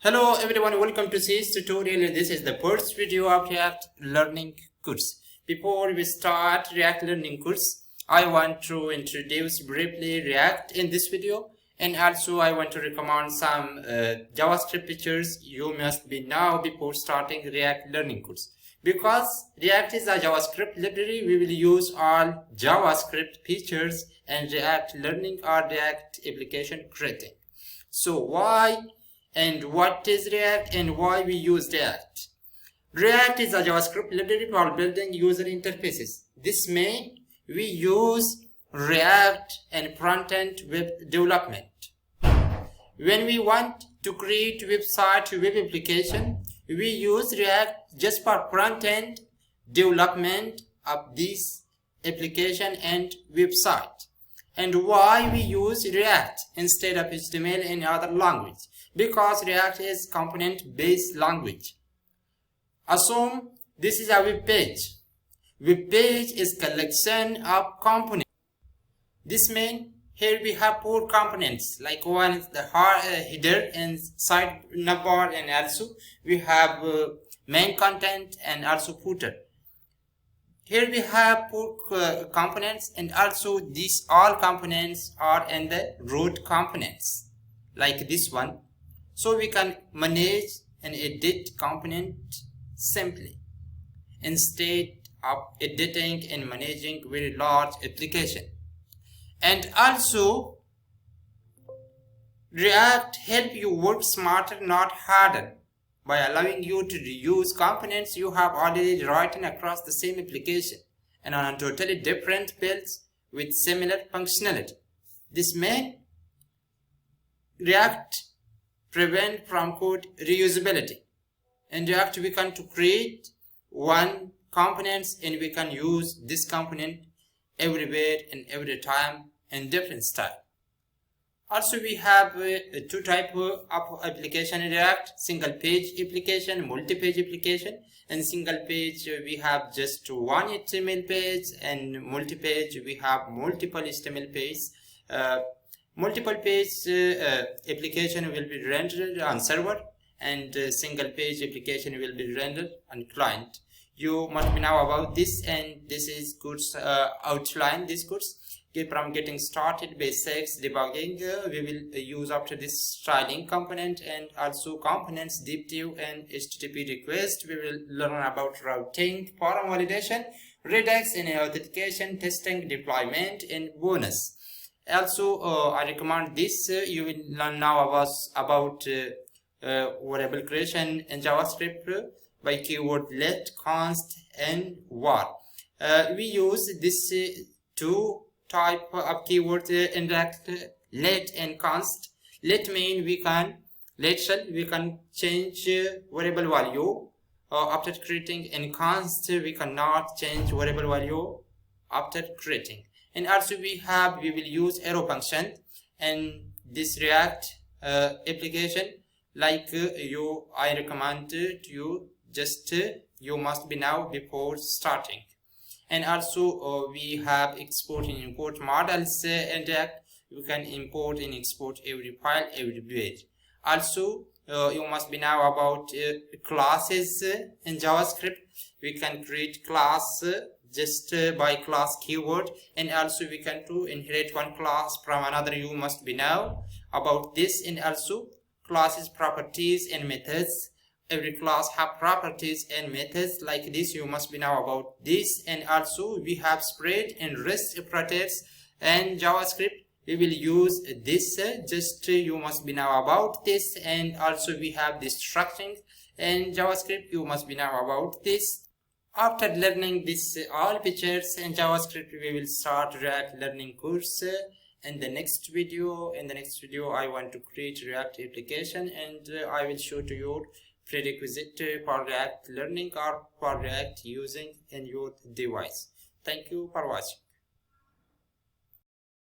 Hello everyone, welcome to this tutorial. This is the first video of React learning course. Before we start React learning course, I want to introduce briefly React in this video, and also I want to recommend some JavaScript features you must be know before starting React learning course. Because React is a JavaScript library, we will use all JavaScript features and React learning or React application creating. So why and what is React and why we use React? React is a JavaScript library for building user interfaces. This means we use React and front-end web development. When we want to create website web application, we use React just for front-end development of this application and website. And why we use React instead of HTML and other language? Because React is component-based language. Assume this is a web page. Web page is collection of components. This means here we have four components. Like one is the header and side navbar, and also we have main content and also footer. Here we have four components, and also these all components are in the root components, like this one. So we can manage and edit component simply instead of editing and managing very large application. And also React help you work smarter, not harder, by allowing you to reuse components you have already written across the same application and on totally different fields with similar functionality. This means React prevent from code reusability. In React we can to create one components, and we can use this component everywhere and every time in different style. Also we have two types of application in React: single page application, multi-page application. In single page we have just one HTML page, and multi-page we have multiple HTML pages. Multiple page application will be rendered on server, and single page application will be rendered on client. You must be know about this, and this is course outline this course. From getting started, basics, debugging, we will use after this styling component, and also components, div and HTTP request. We will learn about routing, form validation, Redux and authentication, testing, deployment, and bonus. Also I recommend this. You will learn now about variable creation in JavaScript by keyword let, const, and var. We use this two type of keyword in React: let and const. Let mean we can change variable value after creating, and const we cannot change variable value after creating. And also we will use arrow function in this React application. Like I recommend you just you must be now before starting. And also we have export and import models in React. You can import and export every file everywhere. Also you must be now about classes in JavaScript. We can create class just by class keyword, and also we can to inherit one class from another. You must be know about this. And also classes, properties, and methods. Every class have properties and methods like this. You must be know about this. And also we have spread and REST operators and JavaScript. We will use this. Just you must be know about this. And also we have this structuring and JavaScript. You must be know about this. After learning this all features in JavaScript, we will start React learning course. In the next video, I want to create React application, and I will show to you prerequisite for React learning or for React using in your device. Thank you for watching.